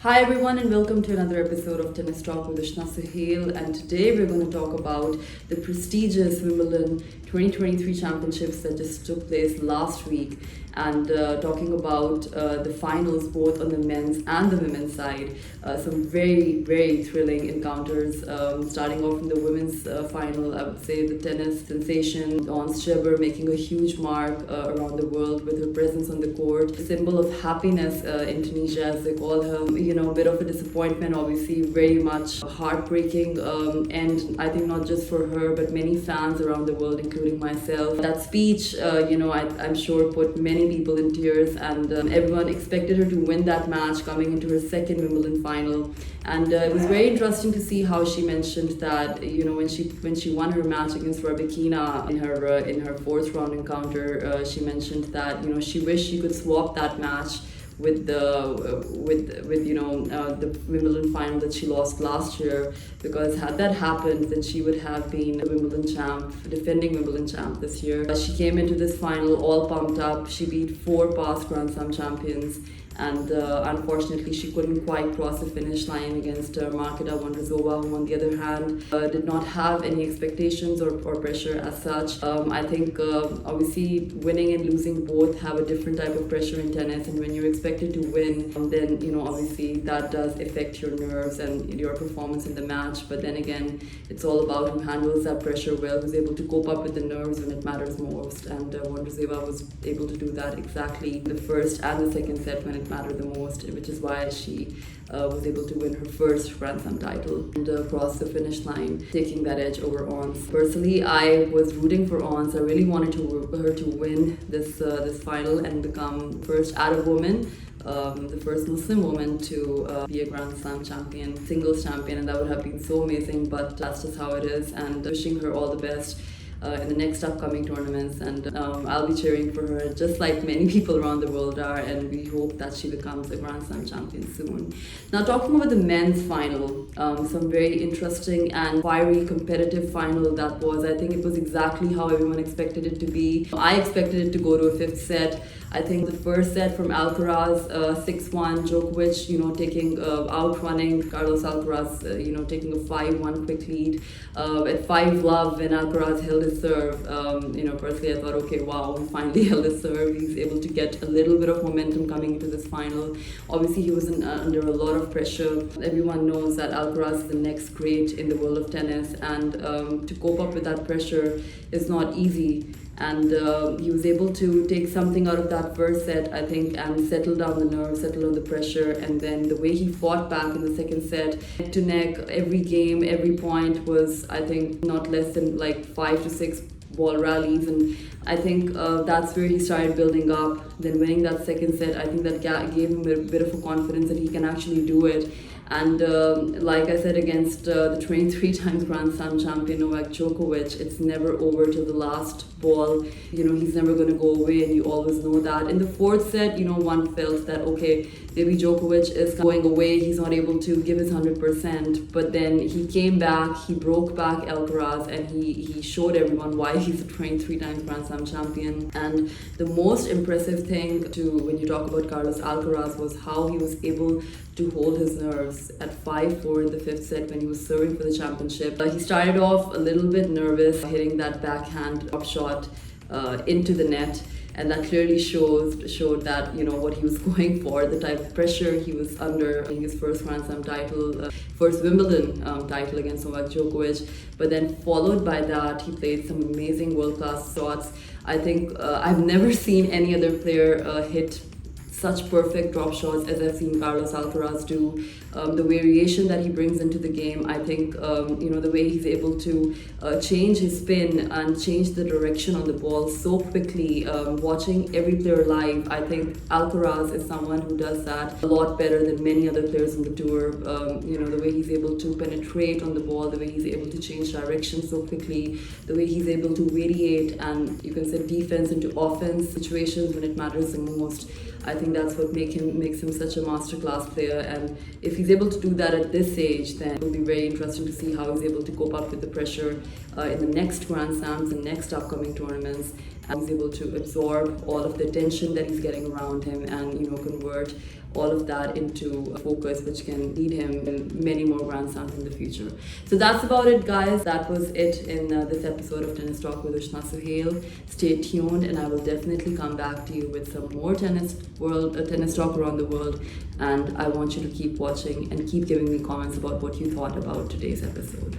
Hi everyone and welcome to another episode of Tennis Talk with Ishna Suhail, and today we're going to talk about the prestigious Wimbledon 2023 championships that just took place last week, and talking about the finals both on the men's and the women's side. Some very thrilling encounters, starting off from the women's final. I would say the tennis sensation Ons Jabeur making a huge mark around the world with her presence on the court, a symbol of happiness in Tunisia as they call her. A bit of a disappointment, obviously, very much heartbreaking, and I think not just for her but many fans around the world, including myself. That speech, I'm sure put many people in tears, and everyone expected her to win that match coming into her second Wimbledon final. And it was very interesting to see how she mentioned that when she won her match against Marketa in her fourth round encounter, she mentioned that she wished she could swap that match with the Wimbledon final that she lost last year, because had that happened, then she would have been a defending Wimbledon champ this year. She came into this final all pumped up. She beat 4 past Grand Slam champions, and unfortunately she couldn't quite cross the finish line against Marketa Vondrousova, who on the other hand did not have any expectations or pressure as such. I think obviously winning and losing both have a different type of pressure in tennis, and when you're expected to win, then obviously that does affect your nerves and your performance in the match. But then again, it's all about who handles that pressure well, who's able to cope up with the nerves when it matters most, and Vondrousova was able to do that exactly the first and the second set when it mattered the most, which is why she was able to win her first Grand Slam title and cross the finish line, taking that edge over Ons. Personally, I was rooting for Ons. I really wanted her to win this final and become first Arab woman, the first Muslim woman to be a Grand Slam champion, singles champion, and that would have been so amazing. But that's just how it is, and wishing her all the best in the next upcoming tournaments, and I'll be cheering for her just like many people around the world are, and we hope that she becomes a Grand Slam champion soon. Now, talking about the men's final, some very interesting and fiery competitive final that was. I think it was exactly how everyone expected it to be. I expected it to go to a fifth set. I think the first set from Alcaraz, 6-1, Djokovic, taking outrunning Carlos Alcaraz, taking a 5-1 quick lead. At 5-love, when Alcaraz held his serve, personally I thought, okay, wow, he finally held his serve. He's able to get a little bit of momentum coming into this final. Obviously, he was under a lot of pressure. Everyone knows that Alcaraz is the next great in the world of tennis, and to cope up with that pressure is not easy. And he was able to take something out of that first set, I think, and settle down the nerves, settle on the pressure. And then the way he fought back in the second set, neck to neck, every game, every point was, I think, not less than like 5 to 6 ball rallies, and I think that's where he started building up. Then winning that second set, I think that gave him a bit of a confidence that he can actually do it. And like I said, against the 23 times Grand Slam champion Novak Djokovic, it's never over till the last ball. He's never going to go away, and you always know that. In the fourth set, one felt that, okay, maybe Djokovic is going away, he's not able to give his 100%, but then he came back, he broke back Alcaraz, and he showed everyone why he's a 23 times Grand Slam champion. And the most impressive thing when you talk about Carlos Alcaraz was how he was able to hold his nerves at 5-4 in the fifth set when he was serving for the championship. He started off a little bit nervous, hitting that backhand drop shot into the net, and that clearly showed that what he was going for, the type of pressure he was under in his first Grand Slam title, first Wimbledon title against Novak Djokovic. But then followed by that, he played some amazing world-class shots. I think I've never seen any other player hit such perfect drop shots as I've seen Carlos Alcaraz do. The variation that he brings into the game, I think, the way he's able to change his spin and change the direction on the ball so quickly. Watching every player live, I think Alcaraz is someone who does that a lot better than many other players on the tour. The way he's able to penetrate on the ball, the way he's able to change direction so quickly, the way he's able to radiate and you can say defense into offense situations when it matters the most. I think that's what makes him such a masterclass player, and if he's able to do that at this age, then it will be very interesting to see how he's able to cope up with the pressure in the next Grand Slams and next upcoming tournaments. and he's able to absorb all of the tension that he's getting around him and, convert all of that into a focus which can lead him in many more Grand Slams in the future. So that's about it, guys. That was it in this episode of Tennis Talk with Ushna Suhail. Stay tuned, and I will definitely come back to you with some more tennis talk around the world. And I want you to keep watching and keep giving me comments about what you thought about today's episode.